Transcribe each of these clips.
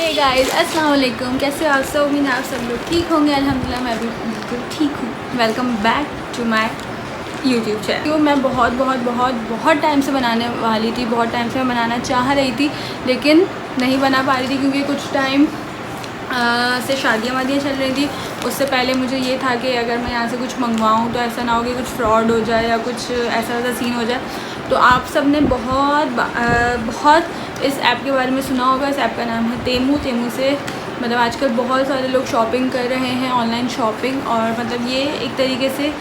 Hey guys, अस्सलाम वालेकुम। कैसे हो आप सब? उम्मीद आप सब लोग ठीक होंगे। अल्हम्दुलिल्लाह मैं भी बिल्कुल ठीक हूँ। Welcome back to my YouTube channel. तो मैं बहुत टाइम से बनाने वाली थी, बहुत टाइम से मैं बनाना चाह रही थी, लेकिन नहीं बना पा रही थी क्योंकि कुछ टाइम से शादियाँ वादियाँ चल रही थी। उससे पहले मुझे ये था कि अगर मैं यहाँ से कुछ मंगवाऊँ तो ऐसा ना हो कि कुछ फ्रॉड हो जाए या कुछ ऐसा सीन हो जाए। तो आप सब ने बहुत इस ऐप के बारे में सुना होगा। इस ऐप का नाम है तेमू। तेमू से मतलब आजकल बहुत सारे लोग शॉपिंग कर रहे हैं, ऑनलाइन शॉपिंग। और मतलब ये एक तरीके से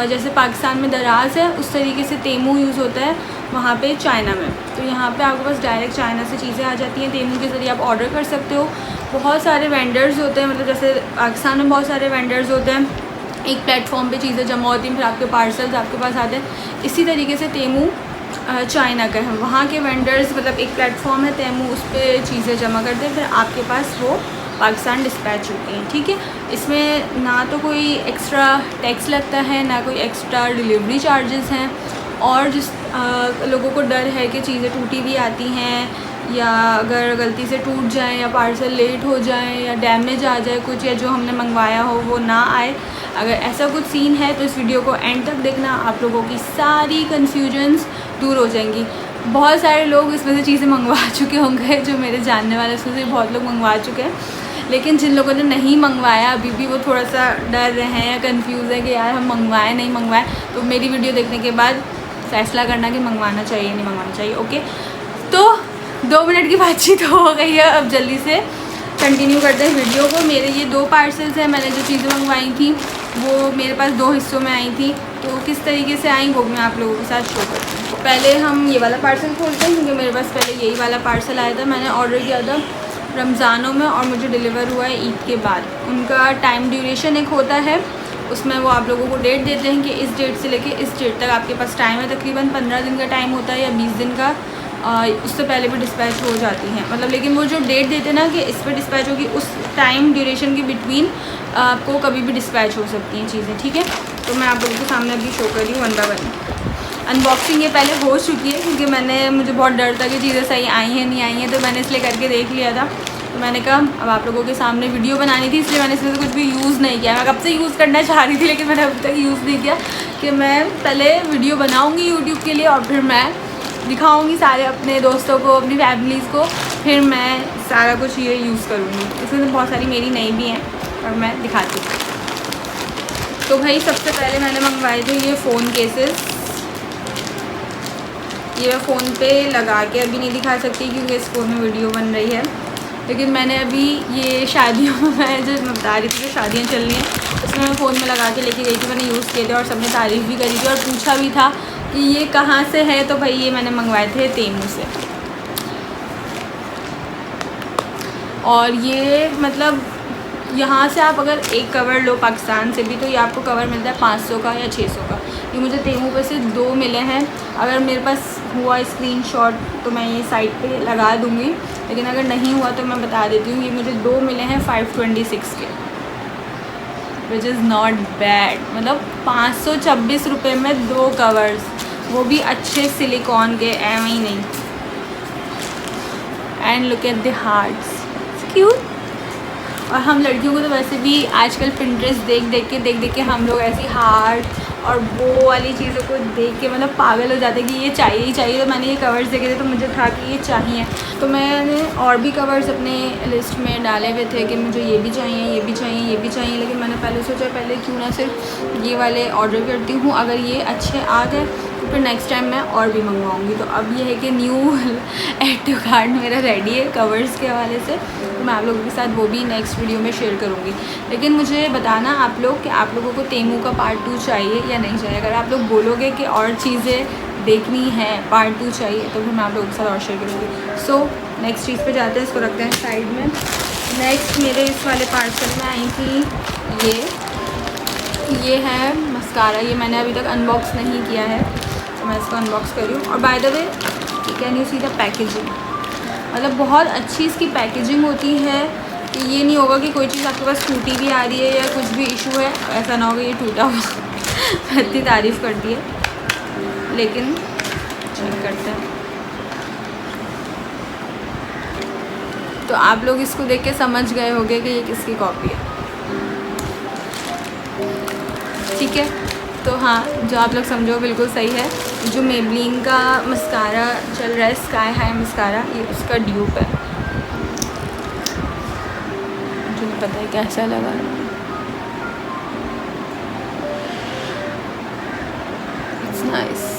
जैसे पाकिस्तान में दराज़ है, उस तरीके से तेमू यूज़ होता है वहाँ पे चाइना में। तो यहाँ पे आपके पास डायरेक्ट चाइना से चीज़ें आ जाती हैं। तेमू के ज़रिए आप ऑर्डर कर सकते हो। बहुत सारे वेंडर्स होते हैं, मतलब जैसे पाकिस्तान में बहुत सारे वेंडर्स होते हैं, एक प्लेटफॉर्म पे चीज़ें जमा होती हैं, फिर आपके पार्सल्स आपके पास आते हैं। इसी तरीके से तेमू चाइना का है। वहाँ के वेंडर्स मतलब एक प्लेटफॉर्म है तेमू, उस पर चीज़ें जमा करते हैं, फिर आपके पास वो पाकिस्तान डिस्पैच होती हैं। ठीक है, इसमें ना तो कोई एक्स्ट्रा टैक्स लगता है, ना कोई एक्स्ट्रा डिलीवरी चार्जेस हैं। और जिस लोगों को डर है कि चीज़ें टूटी भी आती हैं, या अगर गलती से टूट जाए या पार्सल लेट हो जाए या डैमेज आ जाए कुछ, या जो हमने मंगवाया हो वो ना आए, अगर ऐसा कुछ सीन है तो इस वीडियो को एंड तक देखना। आप लोगों की सारी कन्फ्यूजन्स दूर हो जाएंगी। बहुत सारे लोग इसमें से चीज़ें मंगवा चुके होंगे, जो मेरे जानने वाले उसमें से बहुत लोग मंगवा चुके हैं। लेकिन जिन लोगों ने नहीं मंगवाया अभी भी, वो थोड़ा सा डर रहे हैं या कन्फ्यूज़ है कि यार हम मंगवाएं नहीं मंगवाएं, तो मेरी वीडियो देखने के बाद फ़ैसला करना कि मंगवाना चाहिए नहीं मंगवाना चाहिए। ओके, तो 2 मिनट की बातचीत हो गई है, अब जल्दी से कंटिन्यू करते हैं वीडियो को। मेरे ये 2 पार्सल्स हैं। मैंने जो चीज़ें मंगवाई थी वो मेरे पास 2 हिस्सों में आई थी, तो किस तरीके से आई वो मैं आप लोगों के साथ शो करती हूँ। पहले हम ये वाला पार्सल खोलते हैं क्योंकि मेरे पास पहले यही वाला पार्सल आया था। मैंने ऑर्डर किया था रमज़ानों में और मुझे डिलीवर हुआ है ईद के बाद। उनका टाइम ड्यूरेशन एक होता है, उसमें वो आप लोगों को डेट देते हैं कि इस डेट से लेके इस डेट तक आपके पास टाइम है। तकरीबन 15 दिन का टाइम होता है या 20 दिन का। उससे पहले भी डिस्पैच हो जाती हैं, मतलब लेकिन वो जो डेट देते हैं ना कि इस पर डिस्पैच होगी, उस टाइम ड्यूरेशन के बिटवीन आपको कभी भी डिस्पैच हो सकती हैं चीज़ें। ठीक है, तो मैं आप लोगों के सामने अभी शो कर रही हूँ 1 बाय 1। अनबॉक्सिंग ये पहले हो चुकी है क्योंकि मुझे बहुत डर था कि चीज़ें सही आई हैं नहीं आई हैं, तो मैंने इसलिए करके देख लिया था। तो मैंने कहा अब आप लोगों के सामने वीडियो बनानी थी, इसलिए मैंने इसमें से कुछ भी यूज़ नहीं किया। मैं कब से यूज़ करना चाह रही थी लेकिन मैंने अभी तक यूज़ नहीं किया, कि मैं पहले वीडियो बनाऊँगी यूट्यूब के लिए और फिर मैं दिखाऊंगी सारे अपने दोस्तों को, अपनी फैमिलीज़ को, फिर मैं सारा कुछ ये यूज़ करूँगी। इसमें तो बहुत सारी मेरी नई भी हैं और मैं दिखाती हूँ। तो भाई सबसे पहले मैंने मंगवाए थे ये फ़ोन केसेस। ये मैं फ़ोन पे लगा के अभी नहीं दिखा सकती क्योंकि इस फ़ोन में वीडियो बन रही है, लेकिन मैंने अभी ये शादियों में जो मैं बता रही थी जो शादियाँ चल रही हैं उसमें मैं फ़ोन में लगा के लेके गई थी। मैंने यूज़ किए थे और सबने तारीफ़ भी करी थी और पूछा भी था कि ये कहाँ से है। तो भाई ये मैंने मंगवाए थे तेमू से। और ये मतलब यहाँ से आप अगर एक कवर लो पाकिस्तान से भी, तो ये आपको कवर मिलता है 500 का या 600 का। ये मुझे तेमू पे से 2 मिले हैं। अगर मेरे पास हुआ स्क्रीनशॉट तो मैं ये साइड पे लगा दूँगी, लेकिन अगर नहीं हुआ तो मैं बता देती हूँ। ये मुझे 2 मिले हैं 526 के, विच इज़ नॉट बैड। मतलब 526 रुपये में 2 कवर्स, वो भी अच्छे सिलिकॉन के, एवं ही नहीं। And look at the hearts, cute. और हम लड़कियों को तो वैसे भी आजकल पिंटरेस्ट देख के हम लोग ऐसी हार्ट और वो वाली चीज़ों को देख के मतलब पागल हो जाते हैं कि ये चाहिए ही चाहिए। तो मैंने ये कवर्स देखे थे तो मुझे था कि ये चाहिए, तो मैंने और भी कवर्स अपने लिस्ट में डाले हुए थे कि मुझे ये भी चाहिए, ये भी चाहिए, ये भी चाहिए। लेकिन मैंने पहले सोचा पहले क्यों ना सिर्फ ये वाले ऑर्डर करती हूँ, अगर ये अच्छे आ गए तो फिर नेक्स्ट टाइम मैं और भी मंगवाऊँगी। तो अब ये है कि न्यू ऐड टू कार्ट मेरा रेडी है कवर्स के हवाले से, तो मैं आप लोगों के साथ वो भी नेक्स्ट वीडियो में शेयर करूँगी। लेकिन मुझे बताना आप लोग कि आप लोगों को तेमू का पार्ट 2 चाहिए या नहीं चाहिए। अगर आप लोग बोलोगे कि और चीज़ें देखनी है, पार्ट 2 चाहिए, तो फिर मैं आप लोगों के साथ और शेयर करूँगी। सो नेक्स्ट चीज़ पे जाते हैं, इसको रखते हैं साइड में। नेक्स्ट मेरे इस वाले पार्सल में आई थी ये है मस्कारा। ये मैंने अभी तक अनबॉक्स नहीं किया है, तो मैं इसको अनबॉक्स कर रही हूँ। और by the way can you see the packaging, मतलब बहुत अच्छी इसकी पैकेजिंग होती है। कि ये नहीं होगा कि कोई चीज़ आपके पास टूटी भी आ रही है या कुछ भी इशू है, ऐसा ना होगा ये टूटा हुआ। इतनी तारीफ़ करती है, लेकिन चेक करते हैं। तो आप लोग इसको देख के समझ गए होंगे कि ये किसकी कॉपी है, ठीक है। तो हाँ, जो आप लोग समझो बिल्कुल सही है। जो मेबलिन का मस्कारा चल रहा है, स्काई हाई मस्कारा, ये उसका ड्यूप है। मुझे नहीं पता है कैसा लगा, इट्स नाइस।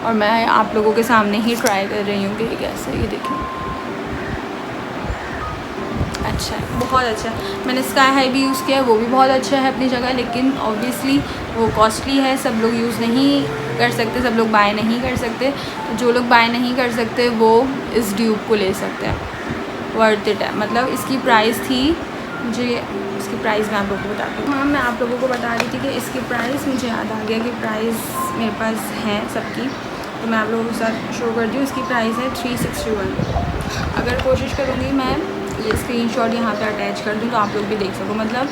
और मैं आप लोगों के सामने ही ट्राई कर रही हूँ कि ये कैसा है, ये देखें। अच्छा है, बहुत अच्छा है। मैंने स्काई हाई भी यूज़ किया है, वो भी बहुत अच्छा है अपनी जगह, लेकिन ऑब्वियसली वो कॉस्टली है, सब लोग यूज़ नहीं कर सकते, सब लोग बाय नहीं कर सकते। तो जो लोग बाय नहीं कर सकते वो इस ड्यूब को ले सकते हैं, वर्थ इट है। मतलब इसकी प्राइस थी, मुझे इसकी प्राइस मैं आप लोगों को बताती हूँ। हाँ, मैं आप लोगों को बता रही थी कि इसकी प्राइस, मुझे याद आ गया कि प्राइस मेरे पास है सबकी, तो मैं आप लोगों के साथ शो करती हूँ। इसकी प्राइस है 361। अगर कोशिश करूँगी मैं ये स्क्रीनशॉट यहाँ पे अटैच कर दूँ तो आप लोग भी देख सको, मतलब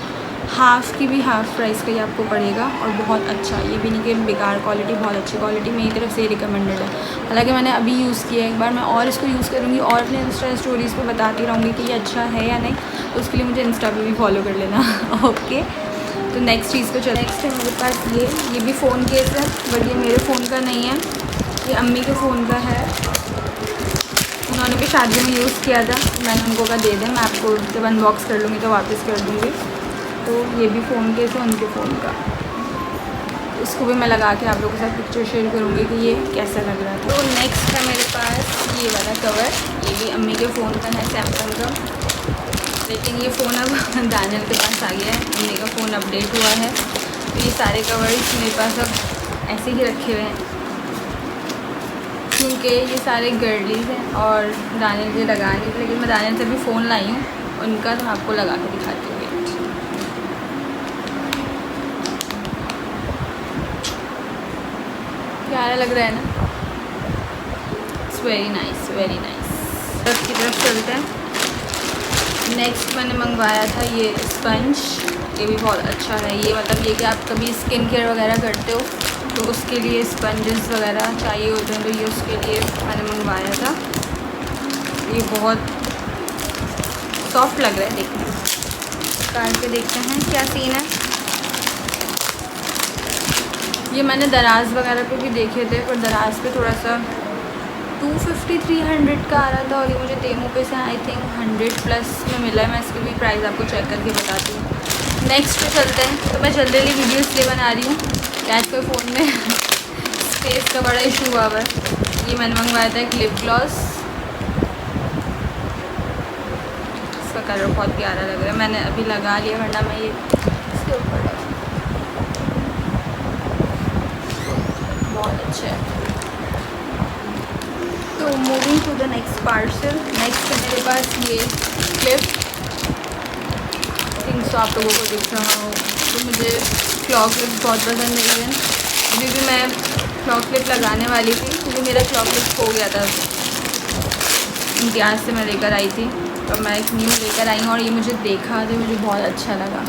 हाफ़ की भी हाफ़ प्राइस का ही आपको पड़ेगा। और बहुत अच्छा, ये भी नहीं कि बेकार क्वालिटी, बहुत अच्छी क्वालिटी मेरी तरफ से रिकमेंडेड है। हालांकि मैंने अभी यूज़ किया है एक बार, मैं और इसको यूज़ करूँगी और अपने इंस्टा स्टोरीज़ पे बताती रहूँगी कि ये अच्छा है या नहीं, तो उसके लिए मुझे इंस्टा पे भी फॉलो कर लेना ओके। तो नेक्स्ट चीज़ को चल, नेक्स्ट है मेरे पास ये भी फ़ोन केस है, बट ये मेरे फ़ोन का नहीं है, ये अम्मी के फ़ोन का है। उन्होंने भी शादी में यूज़ किया था, मैंने उनको कहा दे दें, मैं आपको जब अनबॉक्स कर लूँगी तो वापस कर दूँगी। तो ये भी फ़ोन केस है उनके फ़ोन का, इसको भी मैं लगा के आप लोगों के साथ पिक्चर शेयर करूँगी कि ये कैसा लग रहा था। तो नेक्स्ट है मेरे पास ये वाला कवर, ये भी अम्मी के फ़ोन का है, सैमसंग का, लेकिन ये फ़ोन अब दानियल के पास आ गया है, अम्मी का फ़ोन अपडेट हुआ है। तो ये सारे कवर्स मेरे पास अब ऐसे ही रखे हुए हैं, क्योंकि ये सारे गर्लीज हैं और दानियल मुझे लगा नहीं थे, लेकिन मैं दानियल से भी फ़ोन लाई हूँ उनका, तो मैं आपको लगा के दिखाती हूँ। प्यारा लग रहा है ना, it's very nice, very nice. तरफ की तरफ चलते हैं। नेक्स्ट मैंने मंगवाया था ये स्पंज, ये भी बहुत अच्छा है। ये मतलब ये कि आप कभी स्किन केयर वगैरह करते हो तो उसके लिए स्पंजेस वगैरह चाहिए होते हैं, तो ये उसके लिए मैंने मंगवाया था। ये बहुत सॉफ्ट लग रहा है देखने में, निकाल के देखते हैं क्या सीन है। ये मैंने दराज वगैरह पे भी देखे थे, पर दराज पे थोड़ा सा 250-300 का आ रहा था, और ये मुझे तेमू पे से आई थिंक 100+ में मिला है। मैं इसकी भी प्राइस आपको चेक करके बताती हूँ। नेक्स्ट पे चलते हैं। तो मैं जल्दी जल्दी वीडियो इसलिए बना रही हूँ कि आजकल फ़ोन में स्पेस का बड़ा इशू हुआ है। ये मैंने मंगवाया था एक लिप ग्लॉस, इसका कलर बहुत प्यारा लग रहा है, मैंने अभी लगा लिया, वरना मैं ये इसके ऊपर बहुत अच्छा है। तो moving to the next parcel. Next है मेरे पास ये क्लिप, थिंक सो आप लोगों को दिख रहा हो। तो मुझे क्लॉक क्लिप बहुत पसंद है। इवन अभी भी मैं क्लॉक क्लिप लगाने वाली थी, क्योंकि मेरा क्लॉक क्लिप खो गया था, इम्तियाज़ से मैं लेकर आई थी, तो मैं एक न्यू लेकर आई हूँ। और ये मुझे देखा तो मुझे बहुत अच्छा लगा,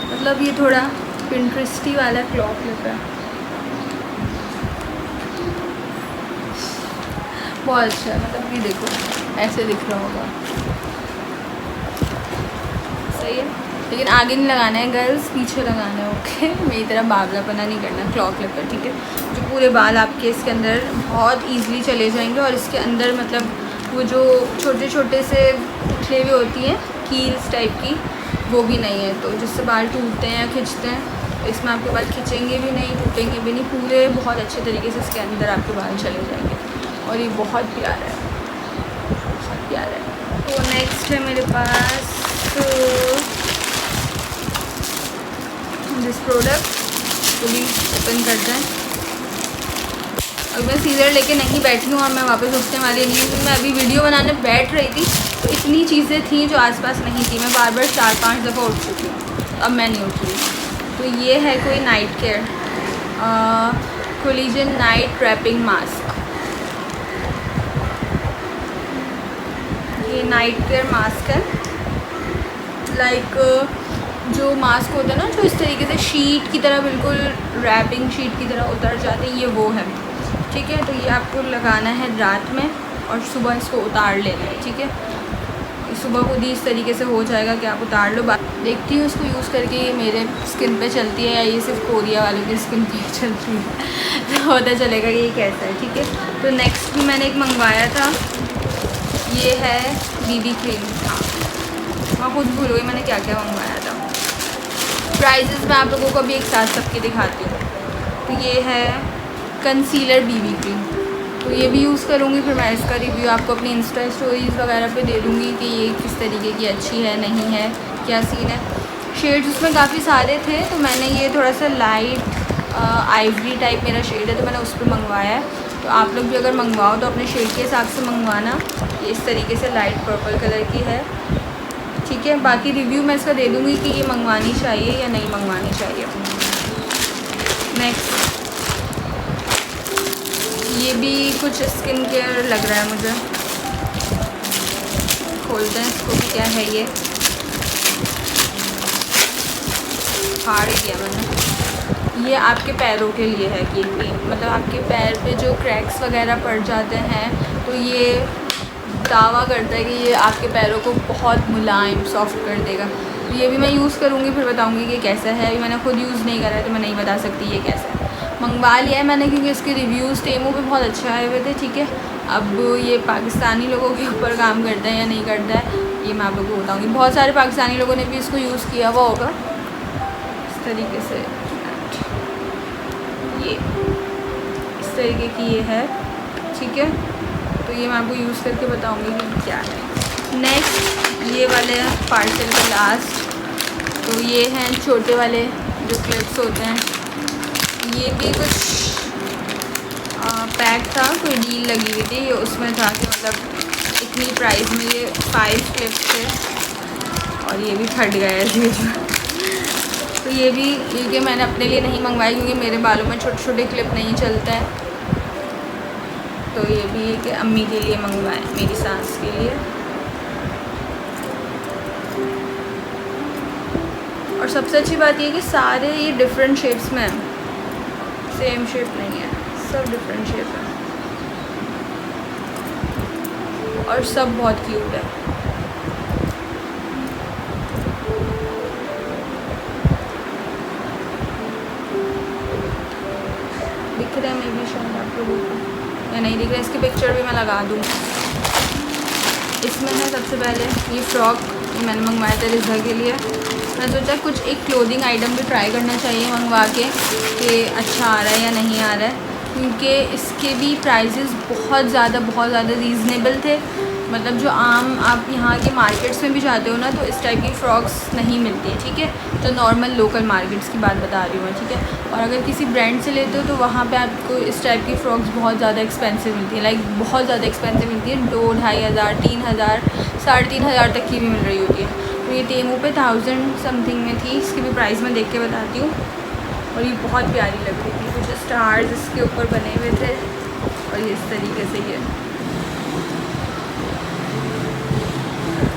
मतलब ये थोड़ा पिंटरेस्टी वाला क्लॉक क्लिप है, बहुत अच्छा है। मतलब ये देखो ऐसे दिख रहा होगा, सही है। लेकिन आगे नहीं लगाना है गर्ल्स, पीछे लगाना है, ओके। मेरी तरह बावलापना नहीं करना क्लॉक क्लिप पर, ठीक है। जो पूरे बाल आपके इसके अंदर बहुत ईजीली चले जाएंगे, और इसके अंदर मतलब वो जो छोटे छोटे से उठले हुए होती हैं कील्स टाइप की, वो भी नहीं है, तो जिससे बाल टूटते हैं या खिंचते हैं, तो इसमें आपके बाल खिंचेंगे भी नहीं, टूटेंगे भी नहीं, पूरे बहुत अच्छे तरीके से इसके अंदर आपके बाल चले जाएंगे। और ये बहुत प्यारा है, बहुत प्यारा है। तो नेक्स्ट है मेरे पास दिस प्रोडक्ट, तो भी ओपन करते हैं। अब मैं सीज़र लेके नहीं बैठी हूँ और मैं वापस उठने वाली नहीं हूँ, क्योंकि मैं अभी वीडियो बनाने बैठ रही थी तो इतनी चीज़ें थी जो आसपास नहीं थी, मैं बार बार 4-5 दफ़ा उठ चुकी हूँ, अब मैं नहीं उठ रही। तो ये है कोई night care collagen night wrapping mask. ये नाइट केयर मास्क है, लाइक जो मास्क होता है ना जो इस तरीके से शीट की तरह, बिल्कुल रैपिंग शीट की तरह उतर जाते हैं, ये वो है, ठीक है। तो ये आपको लगाना है रात में, और सुबह इसको उतार लेना है, ठीक है। सुबह खुद ही इस तरीके से हो जाएगा कि आप उतार लो। देखती हूँ इसको यूज़ करके ये मेरे स्किन पे चलती है या ये सिर्फ कोरिया वालों की स्किन पे चलती है तो पता चलेगा कि ये कैसा है, ठीक है। तो नेक्स्ट भी मैंने एक मंगवाया था, ये है बीबी क्रीम। हाँ, मैं खुद भूल गई मैंने क्या क्या मंगवाया था। प्राइजेस मैं आप लोगों को अभी एक साथ सबके दिखाती हूँ। तो ये है कंसीलर बीबी क्रीम, तो ये भी यूज़ करूँगी। फिर मैं इसका रिव्यू आपको अपनी इंस्टा स्टोरीज़ वगैरह पे दे दूँगी कि ये किस तरीके की अच्छी है नहीं है, क्या सीन है। शेड्स उसमें काफ़ी सारे थे, तो मैंने ये थोड़ा सा लाइट आइवरी टाइप मेरा शेड है, तो मैंने उस पर मंगवाया है। तो आप लोग भी अगर मंगवाओ तो अपने शेड के हिसाब से मंगवाना। ये इस तरीके से लाइट पर्पल कलर की है, ठीक है। बाकी रिव्यू मैं इसका दे दूँगी कि ये मंगवानी चाहिए या नहीं मंगवानी चाहिए। नेक्स्ट ये भी कुछ स्किन केयर लग रहा है मुझे, खोलते हैं इसको भी। क्या है ये, फाड़ दिया मैंने। ये आपके पैरों के लिए है कि मतलब आपके पैर पे जो क्रैक्स वगैरह पड़ जाते हैं, तो ये दावा करता है कि ये आपके पैरों को बहुत मुलायम सॉफ्ट कर देगा। तो ये भी मैं यूज़ करूँगी, फिर बताऊँगी कि कैसा है। अभी मैंने खुद यूज़ नहीं करा है तो मैं नहीं बता सकती ये कैसा है। मंगवा लिया है मैंने क्योंकि इसके रिव्यूज़ टेमो पे बहुत अच्छे आए हुए थे, ठीक है। अब ये पाकिस्तानी लोगों के ऊपर काम करता है या नहीं करता है ये मैं आप लोगों को बताऊँगी। बहुत सारे पाकिस्तानी लोगों ने भी इसको यूज़ किया हुआ होगा इस तरीके से। ये इस तरीके की ये है, ठीक है। तो ये मैं आपको यूज़ करके बताऊँगी कि क्या है। नेक्स्ट ये वाले पार्सल का लास्ट, तो ये हैं छोटे वाले जो क्लिप्स होते हैं। ये भी कुछ पैक था, कोई डील लगी हुई थी, ये उसमें था कि मतलब इतनी प्राइस में ये 5 क्लिप्स थे और ये भी फट गया है तो ये भी क्योंकि मैंने अपने लिए नहीं मंगवाई क्योंकि मेरे बालों में छोटे छोटे क्लिप नहीं चलते हैं। तो ये भी है कि अम्मी के लिए मंगवाए, मेरी सास के लिए। और सबसे अच्छी बात ये कि सारे ये डिफरेंट शेप्स में हैं, सेम शेप नहीं है, सब डिफरेंट शेप है और सब बहुत क्यूट है। दिख रहा है मे भी शायद आप लोगों को या नहीं दिख रहा है, इसकी पिक्चर भी मैं लगा दूँ। इसमें है सबसे पहले ये फ्रॉक, ये मैंने मंगवाया था रिज़ा के लिए। मैं सोचा कुछ एक क्लोथिंग आइटम भी ट्राई करना चाहिए मंगवा के कि अच्छा आ रहा है या नहीं आ रहा है, क्योंकि इसके भी प्राइसेस बहुत ज़्यादा रीज़नेबल थे। मतलब जो आम आप यहाँ के मार्केट्स में भी जाते हो ना तो इस टाइप की फ़्रॉक्स नहीं मिलती है, ठीक है। जो नॉर्मल लोकल मार्केट्स की बात बता रही हूँ मैं, ठीक है। और अगर किसी ब्रांड से लेते हो तो वहाँ पे आपको इस टाइप की फ़्रॉक्स बहुत ज़्यादा एक्सपेंसिव मिलती है, लाइक बहुत ज़्यादा एक्सपेंसिव मिलती है। 2-2,500, 3,000, 3,500 तक की भी मिल रही होती है। तो ये टेमू पे 1000 समथिंग में थी। इसकी भी प्राइस मैं देख के बताती हूँ। और ये बहुत प्यारी लग रही थी, कुछ स्टार्स इसके ऊपर बने हुए थे और ये इस तरीके से ये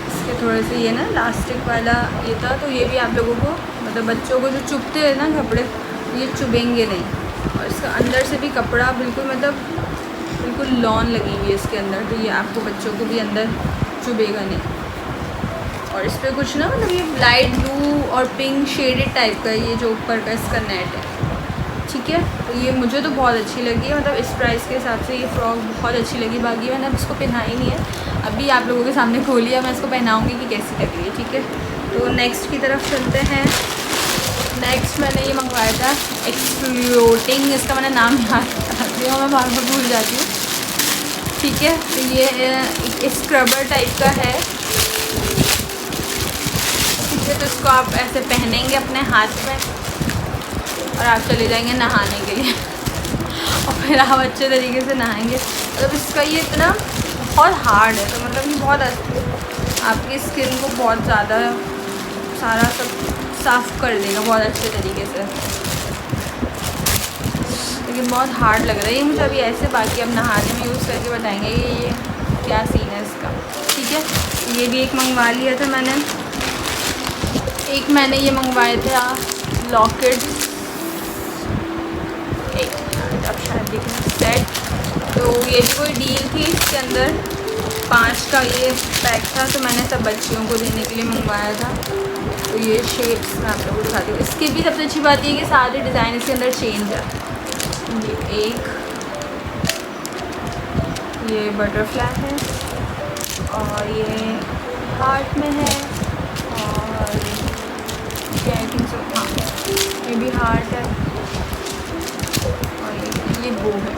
इसके थोड़े से ये ना इलास्टिक वाला ये था। तो ये भी आप लोगों को मतलब बच्चों को जो चुभते हैं ना कपड़े, ये चुभेंगे नहीं। और इसका अंदर से भी कपड़ा बिल्कुल मतलब बिल्कुल लॉन लगी हुई है इसके अंदर, तो ये आपको बच्चों को भी अंदर चुभेगा नहीं। और इस पर कुछ ना मतलब ये लाइट ब्लू और पिंक शेडेड टाइप का ये जो ऊपर का इसका नेट है, ठीक है। तो ये मुझे तो बहुत अच्छी लगी, मतलब इस प्राइस के हिसाब से ये फ़्रॉक बहुत अच्छी लगी। बाकी मैंने अब इसको पहना ही नहीं है, अभी आप लोगों के सामने खोली है, मैं इसको पहनाऊँगी कि कैसी लग रही है, ठीक है। तो नेक्स्ट की तरफ चलते हैं। नेक्स्ट मैंने ये मंगवाया था एक्सप्लोटिंग, इसका मैंने नाम याद रखती हूँ, मैं बार बार भूल जाती हूँ, ठीक है। तो ये एक स्क्रबर टाइप का है, तो इसको आप ऐसे पहनेंगे अपने हाथ में और आप चले जाएंगे नहाने के लिए और फिर आप अच्छे तरीके से नहाएंगे। मतलब इसका ये इतना बहुत हार्ड है, तो मतलब ये बहुत आपकी स्किन को बहुत ज़्यादा सारा सब साफ़ कर देगा बहुत अच्छे तरीके से, लेकिन बहुत हार्ड लग रहा है ये मुझे अभी ऐसे। बाकी अब नहाने में यूज़ करके बताएंगे ये क्या सीन है इसका, ठीक है। ये भी एक मंगवा लिया था मैंने। एक मैंने ये मंगवाए थे लॉकेट, एक अब शायद देखना सेट, तो ये भी कोई डील थी, इसके अंदर 5 का ये पैक था, तो मैंने सब बच्चियों को देने के लिए मंगवाया था। तो ये शेप्स मैं आप लोगों को दिखाती हूँ। इसकी भी सबसे अच्छी बात ये है कि सारे डिज़ाइन इसके अंदर चेंज है। ये एक, ये बटरफ्लाई है और ये हार्ट में है, और आई थिंक सो हाँ ये भी हार्ट है, और ये बो है।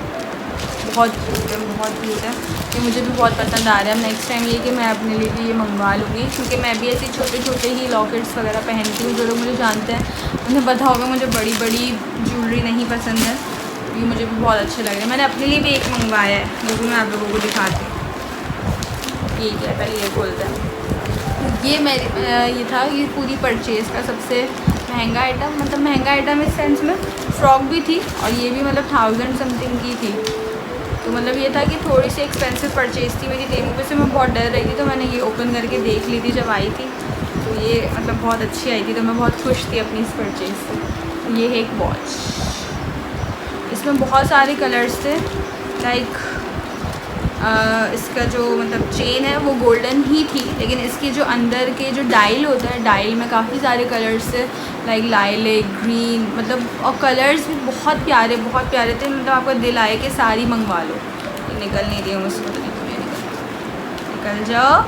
बहुत क्यूट है, बहुत क्यूट है। ये मुझे भी बहुत पसंद आ रहा है। नेक्स्ट टाइम ये कि मैं अपने लिए भी ये मंगवा लूँगी, क्योंकि मैं भी ऐसे छोटे छोटे ही लॉकेट्स वगैरह पहनती हूँ। जो लोग मुझे जानते हैं उन्हें पता होगा मुझे बड़ी बड़ी ज्वेलरी नहीं पसंद है। ये मुझे भी बहुत अच्छे लग रहे हैं। मैंने अपने लिए भी एक मंगवाया है, वो भी मैं आप लोगों को दिखाती हूँ। ठीक है, पहले ये खोलते हैं। ये मेरी ये था, ये पूरी परचेज़ का सबसे महंगा आइटम, मतलब महंगा आइटम इस सेंस में फ्रॉक भी थी, और ये भी मतलब 1000 समथिंग की थी। तो मतलब ये था कि थोड़ी सी एक्सपेंसिव परचेज़ थी मेरी तेमू पे से। मैं बहुत डर रही थी, तो मैंने ये ओपन करके देख ली थी जब आई थी। तो ये मतलब बहुत अच्छी आई थी, तो मैं बहुत खुश थी अपनी इस परचेज़ से। ये है एक वॉच, इसमें बहुत सारे कलर्स थे। लाइक इसका जो मतलब चेन है वो गोल्डन ही थी, लेकिन इसके जो अंदर के जो डायल होता है, डायल में काफ़ी सारे कलर्स थे। लाइक लाइलेक, ग्रीन, मतलब और कलर्स भी बहुत प्यारे थे। मतलब आपका दिल आए कि सारी मंगवा लो। ये निकल नहीं रही हूँ मुझसे, पता नहीं क्यों निकल जाओ।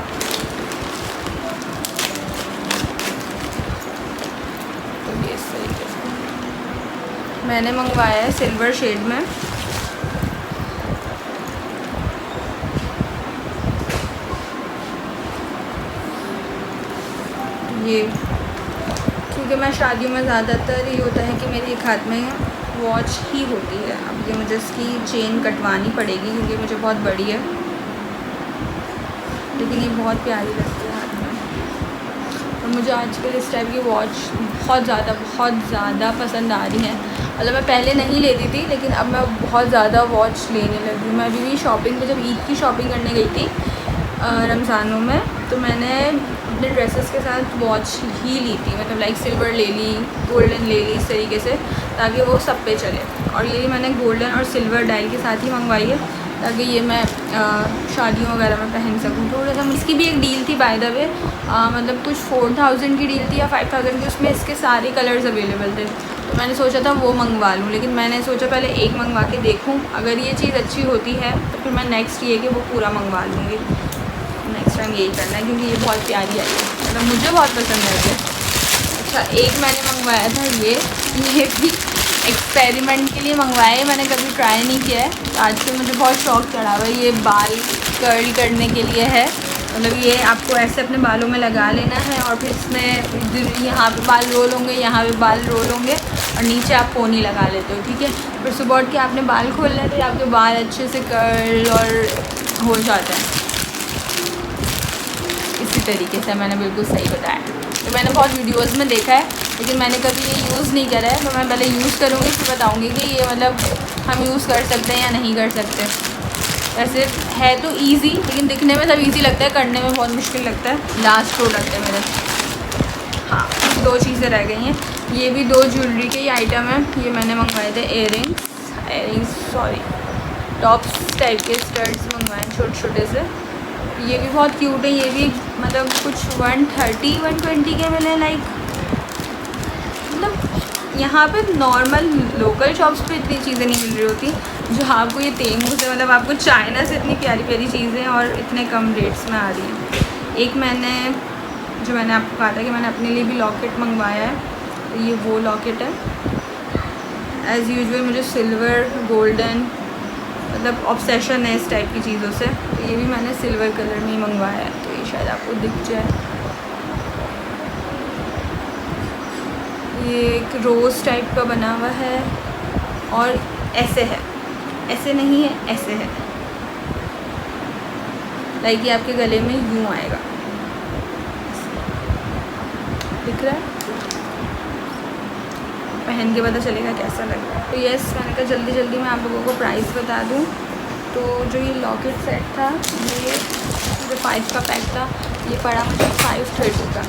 तो ये इस तरीके से मैंने मंगवाया है सिल्वर शेड में। ये क्योंकि मैं शादियों में ज़्यादातर ये होता है कि मेरे एक हाथ में वॉच ही होती है। अब ये मुझे इसकी चेन कटवानी पड़ेगी क्योंकि मुझे बहुत बड़ी है, लेकिन ये बहुत प्यारी लगती है हाथ में। और मुझे आजकल इस टाइप की वॉच बहुत ज़्यादा पसंद आ रही है। मतलब मैं पहले नहीं लेती थी, लेकिन अब मैं बहुत ज़्यादा वॉच लेने लगी हूँ। मैं अभी भी शॉपिंग पे, जब ईद की शॉपिंग करने गई थी रमज़ानों में, तो मैंने अपने ड्रेसेस के साथ वॉच ही ली थी। मतलब लाइक सिल्वर ले ली, गोल्डन ले ली, इस तरीके से, ताकि वो सब पे चले। और ये मैंने गोल्डन और सिल्वर डायल के साथ ही मंगवाई है, ताकि ये मैं शादियों वगैरह में पहन सकूँ। थोड़ा सा इसकी भी एक डील थी बाय द वे, मतलब कुछ 4000 की डील थी या 5000 की, उसमें इसके सारे कलर्स अवेलेबल थे। तो मैंने सोचा था वो मंगवा लूँ, लेकिन मैंने सोचा पहले एक मंगवा के देखूँ, अगर ये चीज़ अच्छी होती है तो फिर मैं नेक्स्ट ये कि वो पूरा मंगवा लूँगी। नेक्स्ट टाइम यही करना है, क्योंकि ये बहुत प्यारी आई है, मतलब मुझे बहुत पसंद आई है। अच्छा, एक मैंने मंगवाया था ये भी एक्सपेरिमेंट के लिए मंगवाया है, मैंने कभी ट्राई नहीं किया है। तो आज तो मुझे बहुत शौक चढ़ा हुआ है। ये बाल कर्ल करने के लिए है, मतलब ये आपको ऐसे अपने बालों में लगा लेना है, और फिर इसमें यहाँ पे बाल रोल होंगे, यहाँ पे बाल रोल होंगे, और नीचे आप पोनी लगा लेते हो, ठीक है। फिर सुबह उठ के आपने बाल खोलना है, तो आपके बाल अच्छे से कर्ल और हो जाता है। इसी तरीके से मैंने बिल्कुल सही बताया। तो मैंने बहुत वीडियोस में देखा है, लेकिन मैंने कभी ये यूज़ नहीं करा है। तो मैं पहले यूज़ करूँगी, फिर बताऊँगी कि ये मतलब हम यूज़ कर सकते हैं या नहीं कर सकते। वैसे है तो इजी, लेकिन दिखने में सब इजी लगता है, करने में बहुत मुश्किल लगता है। लास्ट प्रोडक्ट है मेरा। हाँ, 2 चीज़ें रह गई हैं। ये भी 2 ज्वेलरी के ही आइटम है। ये मैंने मंगवाए थे एयरिंग्स सॉरी टॉप्स टाइप के स्टड्स मंगवाए छोटे छोटे से। ये भी बहुत क्यूट है। ये भी मतलब कुछ 130-120 के मिले। लाइक मतलब यहाँ पे नॉर्मल लोकल शॉप्स पे इतनी चीज़ें नहीं मिल रही होती जो आपको ये तेमू से, मतलब आपको चाइना से इतनी प्यारी प्यारी चीज़ें और इतने कम रेट्स में आ रही हैं। एक मैंने आपको कहा था कि मैंने अपने लिए भी लॉकेट मंगवाया है, तो ये वो लॉकेट है। एज़ यूजुअल मुझे सिल्वर, गोल्डन मतलब ऑब्सेशन है इस टाइप की चीज़ों से, तो ये भी मैंने सिल्वर कलर में ही मंगवाया है। तो ये शायद आपको दिख जाए, ये एक रोज़ टाइप का बना हुआ है, और ऐसे है, ऐसे नहीं है, ऐसे है। लाइक ये आपके गले में यूँ आएगा, दिख रहा है, पहन के पता चलेगा कैसा लग रहा है। तो यस, मैंने कहा जल्दी जल्दी मैं आप लोगों को प्राइस बता दूं। तो जो ये लॉकेट सेट था, ये जो 5 का पैक था, ये पड़ा मुझे 530 का।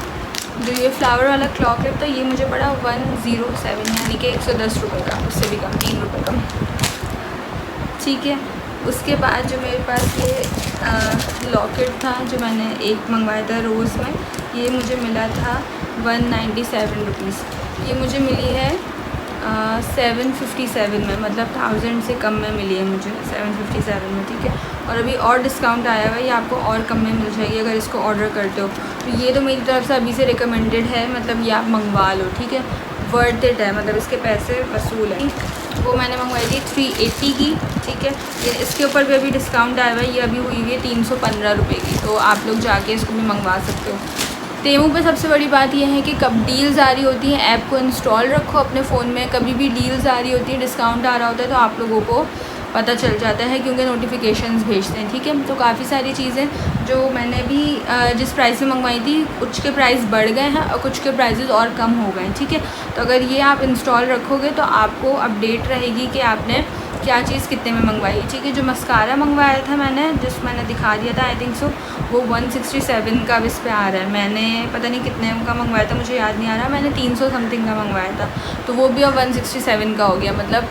जो ये फ्लावर वाला क्लॉकेट था, ये मुझे पड़ा 107, यानी कि 110 रुपये का, उससे भी कम, 3 रुपये कम, ठीक है। उसके बाद जो मेरे पास ये लॉकेट था जो मैंने एक मंगवाया था रोज़ में, ये मुझे मिला था 197 रुपीज़। ये मुझे मिली है 757 में, मतलब 1000 से कम में मिली है मुझे 757 में, ठीक है। और अभी और डिस्काउंट आया हुआ है, ये आपको और कम में मिल जाएगी अगर इसको ऑर्डर करते हो। तो ये तो मेरी तरफ से अभी से रिकमेंडेड है, मतलब ये आप मंगवा लो, ठीक है। वर्थ इट है, मतलब इसके पैसे वसूल है। वो मैंने मंगवाई थी 380 की, ठीक है। ये इसके ऊपर भी अभी डिस्काउंट आया हुआ है, ये अभी हुई हुई है 315 रुपये की, तो आप लोग जाके इसको भी मंगवा सकते हो। तेमू पे सबसे बड़ी बात यह है कि कब डील्स आ रही होती हैं, ऐप को इंस्टॉल रखो अपने फ़ोन में, कभी भी डील्स आ रही होती है, डिस्काउंट आ रहा होता है तो आप लोगों को पता चल जाता है क्योंकि नोटिफिकेशंस भेजते हैं, ठीक है। तो काफ़ी सारी चीज़ें जो मैंने भी जिस प्राइस में मंगवाई थी कुछ के प्राइस बढ़ गए हैं और कुछ के प्राइसेस और कम हो गए हैं, ठीक है। तो अगर ये आप इंस्टॉल रखोगे तो आपको अपडेट रहेगी कि आपने क्या चीज़ कितने में मंगवाई, ठीक है। जो मस्कारा मंगवाया था मैंने, मैंने दिखा दिया था आई थिंक सो, वो 167 का इस पे आ रहा है। मैंने पता नहीं कितने का मंगवाया था, मुझे याद नहीं आ रहा, मैंने 300 समथिंग का मंगवाया था, तो वो भी अब 167 का हो गया, मतलब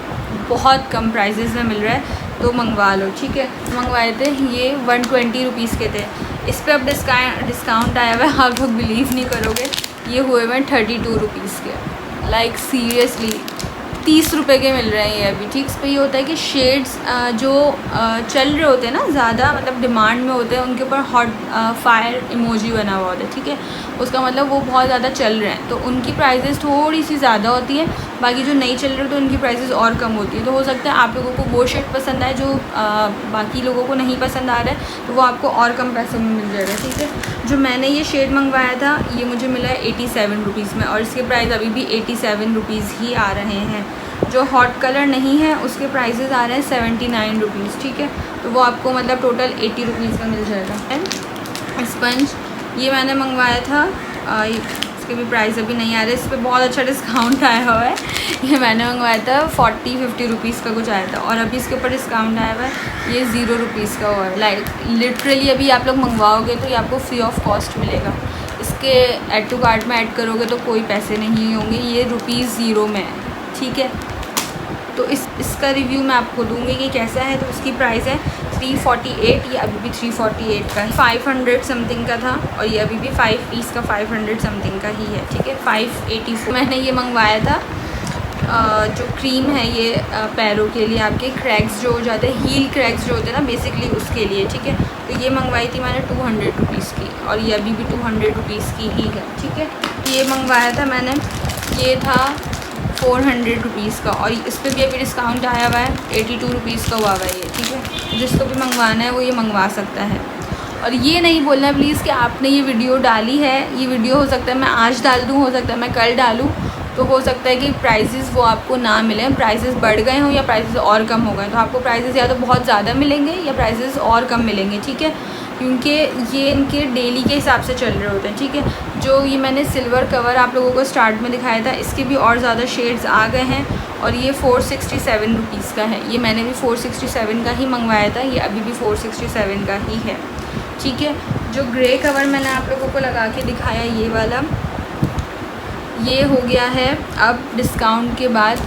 बहुत कम प्राइसेस में मिल रहा है, तो मंगवा लो, ठीक है। मंगवाए थे ये 120 रुपीज़ के थे, इस पर अब डिस्काउंट आया हुआ है, आप लोग बिलीव नहीं करोगे, ये हुए हुए 32 रुपीज़ के, लाइक सीरियसली 30 रुपये के मिल रहे हैं ये अभी, ठीक। इस पर ये होता है कि शेड्स जो चल रहे होते हैं ना ज़्यादा, मतलब डिमांड में होते हैं, उनके ऊपर हॉट फायर इमोजी बना हुआ होता है, ठीक है। उसका मतलब वो बहुत ज़्यादा चल रहे हैं, तो उनकी प्राइसेस थोड़ी सी ज़्यादा होती हैं, बाकी जो नहीं चल रहे तो उनकी प्राइसेस और कम होती है। तो हो सकता है आप लोगों को वो शेड पसंद आए जो बाकी लोगों को नहीं पसंद आ रहा है, तो वो आपको और कम पैसों में मिल जाएगा, ठीक है। जो मैंने ये शेड मंगवाया था ये मुझे मिला है 87 रुपीज़ में, और इसके प्राइस अभी भी 87 रुपीज़ ही आ रहे हैं। जो हॉट कलर नहीं है उसके प्राइसेस आ रहे हैं 79 रुपीज़, ठीक है। तो वो आपको मतलब टोटल 80 रुपीज़ का मिल जाएगा। एंड स्पंज ये मैंने मंगवाया था, इसके भी प्राइस अभी नहीं आ रहे, इस पर बहुत अच्छा डिस्काउंट आया हुआ है। ये मैंने मंगवाया था 40-50 रुपीज़ का कुछ आया था, और अभी इसके ऊपर डिस्काउंट आया हुआ है, ये 0 रुपीज़ का हुआ है। लाइक लिटरली अभी आप लोग मंगवाओगे तो ये आपको फ्री ऑफ कॉस्ट मिलेगा। इसके ऐड टू कार्ट में ऐड करोगे तो कोई पैसे नहीं होंगे, ये ₹0 में है, ठीक है। तो इसका रिव्यू मैं आपको दूंगी कि कैसा है। तो इसकी प्राइस है 348, ये अभी भी 348 का है। 500 समथिंग का था, और ये अभी भी 5 पीस का 500 समथिंग का ही है, ठीक है। 584 मैंने ये मंगवाया था, जो क्रीम है ये पैरों के लिए, आपके क्रैक्स जो हो जाते हैं, हील क्रैक्स जो होते हैं ना बेसिकली उसके लिए, ठीक है। तो ये मंगवाई थी मैंने 200 रुपीज़ की, और ये अभी भी 200 रुपीज़ की ही है, ठीक है। ये मंगवाया था मैंने, ये था 400 रुपीज़ का, और इस पर भी अभी डिस्काउंट आया हुआ है, 82 रुपीज़ का हुआ हुआ है ये, ठीक है। जिसको भी मंगवाना है वो ये मंगवा सकता है। और ये नहीं बोलना है प्लीज़ कि आपने ये वीडियो डाली है, ये वीडियो हो सकता है मैं आज डाल दूँ, हो सकता है मैं कल डालूँ, तो हो सकता है कि प्राइसेस वो आपको ना मिलें, प्राइसेस बढ़ गए हों या प्राइसेस और कम हो गए। तो आपको प्राइसेस या तो बहुत ज़्यादा मिलेंगे या प्राइसेस और कम मिलेंगे, ठीक है, क्योंकि ये इनके डेली के हिसाब से चल रहे होते हैं, ठीक है। जो ये मैंने सिल्वर कवर आप लोगों को स्टार्ट में दिखाया था, इसके भी और ज़्यादा शेड्स आ गए हैं, और ये 467 रुपीज़ का है। ये मैंने भी 467 का ही मंगवाया था, ये अभी भी 467 का ही है, ठीक है। जो ग्रे कवर मैंने आप लोगों को लगा के दिखाया ये वाला, ये हो गया है अब डिस्काउंट के बाद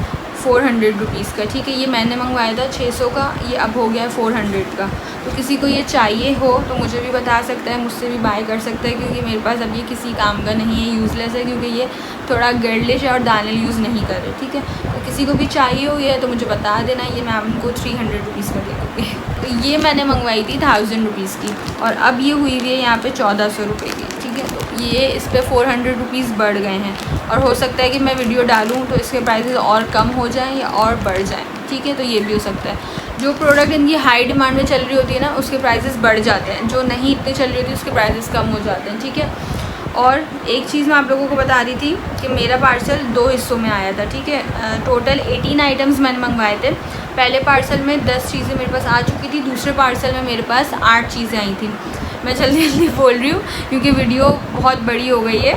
400 रुपीज़ का, ठीक है। ये मैंने मंगवाया था 600 का, ये अब हो गया है 400 का। तो किसी को ये चाहिए हो तो मुझे भी बता सकता है, मुझसे भी बाय कर सकता है, क्योंकि मेरे पास अब ये किसी काम का नहीं है, यूज़लेस है, क्योंकि ये थोड़ा गर्लिश है और दाने यूज़ नहीं कर रहे, ठीक है। तो किसी को भी चाहिए हो ये तो मुझे बता देना, ये मैं आपको 300 रुपीज़ का दे दूँगी। तो ये मैंने मंगवाई थी 1000 रुपीज़ की, और अब ये हुई हुई है यहाँ पर 1400 रुपये की, ठीक है। तो ये इस पर 400 रुपीज़ बढ़ गए हैं, और हो सकता है कि मैं वीडियो डालूँ तो इसके प्राइसेस और कम हो जाएं या और बढ़ जाएं, ठीक है। तो ये भी हो सकता है। जो प्रोडक्ट इनकी हाई डिमांड में चल रही होती है ना, उसके प्राइसेस बढ़ जाते हैं, जो नहीं इतनी चल रही होती उसके प्राइसेस कम हो जाते हैं, ठीक है। और एक चीज़ मैं आप लोगों को बता रही थी कि मेरा पार्सल 2 हिस्सों में आया था, ठीक है। टोटल 18 आइटम्स मैंने मंगवाए थे। पहले पार्सल में 10 चीज़ें मेरे पास आ चुकी थी, दूसरे पार्सल में मेरे पास 8 चीज़ें आई थी। मैं जल्दी जल्दी बोल रही हूँ क्योंकि वीडियो बहुत बड़ी हो गई है,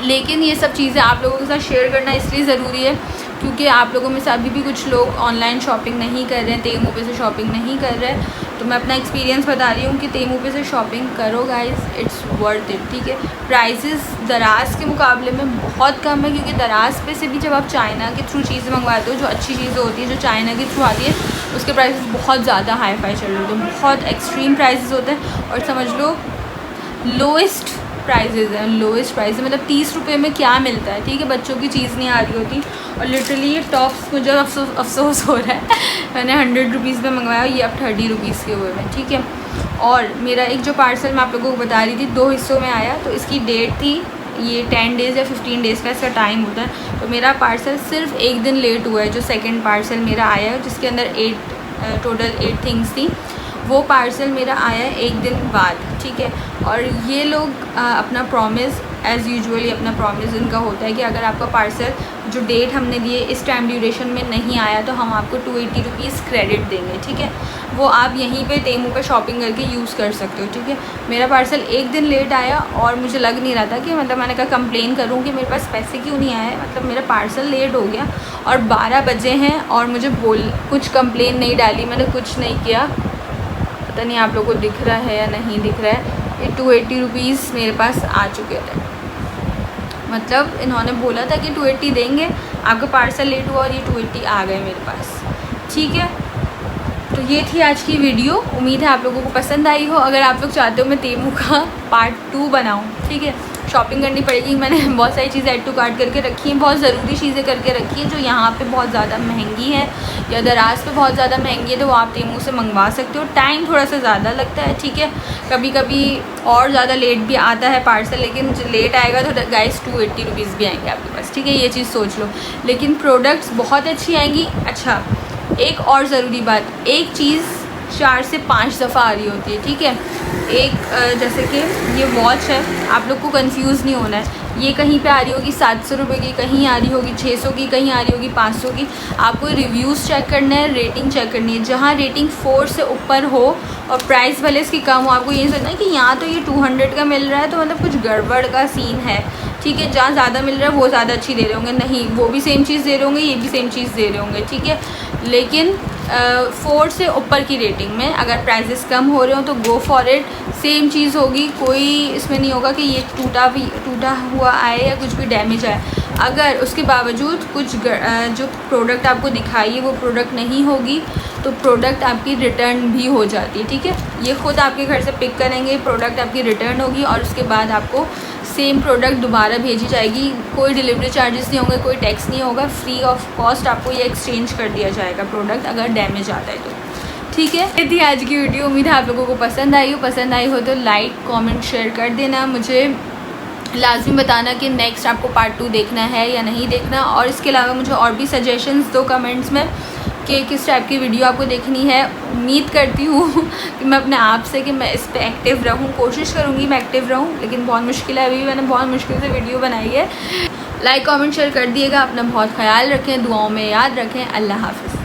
लेकिन ये सब चीज़ें आप लोगों के साथ शेयर करना इसलिए ज़रूरी है क्योंकि आप लोगों में से अभी भी कुछ लोग ऑनलाइन शॉपिंग नहीं कर रहे हैं, तेमू पे से शॉपिंग नहीं कर रहे हैं। तो मैं अपना एक्सपीरियंस बता रही हूँ कि तेमू पे से शॉपिंग करो गाइस, इट्स वर्थ इट, ठीक है। प्राइसेस दराज के मुकाबले में बहुत कम है, क्योंकि दराज पे से भी जब आप चाइना के थ्रू चीज़ें मंगवाते हो, जो अच्छी चीज़ें होती है जो चाइना के थ्रू आती है, उसके प्राइसेस बहुत ज़्यादा हाई फाई चल रहे होते हैं, बहुत एक्सट्रीम प्राइसेस होते हैं। और समझ लो लोएस्ट प्राइजेज़ हैं, लोएस्ट प्राइस मतलब 30 रुपये में क्या मिलता है, ठीक है। बच्चों की चीज़ नहीं आ रही होती। और लिटरली ये टॉप्स मुझे अफसोस हो रहा है मैंने 100 रुपीज़ में मंगवाया, ये अब 30 रुपीज़ के हुए हैं, ठीक है। और मेरा एक जो पार्सल मैं आप लोगों को बता रही थी 2 हिस्सों में आया, तो इसकी डेट थी ये 10 डेज़ या 15 डेज़ का इसका टाइम होता है। तो मेरा पार्सल सिर्फ एक दिन लेट हुआ है, जो सेकेंड पार्सल मेरा आया है जिसके अंदर टोटल 8 थिंग्स थी, वो पार्सल मेरा आया है एक दिन बाद, ठीक है। और ये लोग अपना प्रॉमिस एज़ यूजुअली अपना प्रॉमिस इनका होता है कि अगर आपका पार्सल जो डेट हमने दिए इस टाइम ड्यूरेशन में नहीं आया तो हम आपको 280 रुपीज़ क्रेडिट देंगे, ठीक है। वो आप यहीं पे तेमू पे शॉपिंग करके यूज़ कर सकते हो, ठीक है। मेरा पार्सल एक दिन लेट आया और मुझे लग नहीं रहा था कि मतलब मैंने कहा कंप्लेन करूँ कि मेरे पास पैसे क्यों नहीं आए, मतलब मेरा पार्सल लेट हो गया और 12 बजे हैं और मुझे कुछ कंप्लेन नहीं डाली, मैंने कुछ नहीं किया। पता नहीं आप लोगों को दिख रहा है या नहीं दिख रहा है, ये 280 रुपीज़ मेरे पास आ चुके थे। मतलब इन्होंने बोला था कि 280 देंगे, आपका पार्सल लेट हुआ और ये 280 आ गए मेरे पास, ठीक है। तो ये थी आज की वीडियो, उम्मीद है आप लोगों को पसंद आई हो। अगर आप लोग चाहते हो मैं तेमू का पार्ट 2 बनाऊँ, ठीक है, शॉपिंग करनी पड़ेगी। मैंने बहुत सारी चीज़ें ऐड टू कार्ट करके रखी हैं, बहुत ज़रूरी चीज़ें करके रखी हैं जो यहाँ पे बहुत ज़्यादा महंगी है या दराज पे बहुत ज़्यादा महंगी है, तो वो आप तेमू से मंगवा सकते हो। टाइम थोड़ा सा ज़्यादा लगता है, ठीक है, कभी कभी और ज़्यादा लेट भी आता है पार्सल, लेकिन लेट आएगा तो गाइस 280 रुपीज़ भी आएंगे आपके पास, ठीक है, ये चीज़ सोच लो। लेकिन प्रोडक्ट्स बहुत अच्छी आएंगी। अच्छा, एक और ज़रूरी बात, एक चीज़ 4 से 5 दफ़ा आ रही होती है, ठीक है। एक जैसे कि ये वॉच है, आप लोग को कंफ्यूज नहीं होना है, ये कहीं पे आ रही होगी 700 रुपये की, कहीं आ रही होगी 600 की, कहीं आ रही होगी 500 की। आपको रिव्यूज़ चेक करना है, रेटिंग चेक करनी है। जहाँ रेटिंग 4 से ऊपर हो और प्राइस भले इसकी कम हो, आपको ये सोचना है कि यहाँ तो ये 200 का मिल रहा है तो मतलब कुछ गड़बड़ का सीन है, ठीक है। जहाँ ज़्यादा मिल रहा है वो ज़्यादा अच्छी दे रहे होंगे, नहीं वो भी सेम चीज़ दे रहे होंगे, ये भी सेम चीज़ दे रहे होंगे, ठीक है। लेकिन 4 से ऊपर की रेटिंग में अगर प्राइजेस कम हो रहे हो तो गो फॉर इट, सेम चीज़ होगी, कोई इसमें नहीं होगा कि ये टूटा हुआ आए या कुछ भी डैमेज आए। अगर उसके बावजूद कुछ जो प्रोडक्ट आपको दिखाई है वो प्रोडक्ट नहीं होगी तो प्रोडक्ट आपकी रिटर्न भी हो जाती है, ठीक है। ये ख़ुद आपके घर से पिक करेंगे, प्रोडक्ट आपकी रिटर्न होगी और उसके बाद आपको सेम प्रोडक्ट दोबारा भेजी जाएगी। कोई डिलीवरी चार्जेस नहीं होंगे, कोई टैक्स नहीं होगा, फ्री ऑफ कॉस्ट आपको ये एक्सचेंज कर दिया जाएगा प्रोडक्ट अगर डैमेज आता है तो, ठीक है। ये थी आज की वीडियो, उम्मीद है आप लोगों को पसंद आई हो तो लाइक कमेंट शेयर कर देना। मुझे लाजमी बताना कि नेक्स्ट आपको पार्ट 2 देखना है या नहीं देखना, और इसके अलावा मुझे और भी सजेशंस दो कमेंट्स में कि किस टाइप की वीडियो आपको देखनी है। उम्मीद करती हूँ कि मैं अपने आप से कि मैं इस पर एक्टिव रहूँ, कोशिश करूँगी मैं एक्टिव रहूँ, लेकिन बहुत मुश्किल है, अभी मैंने बहुत मुश्किल से वीडियो बनाई है। लाइक कमेंट शेयर कर दिएगा, अपना बहुत ख्याल रखें, दुआओं में याद रखें। अल्लाह हाफ़िज़।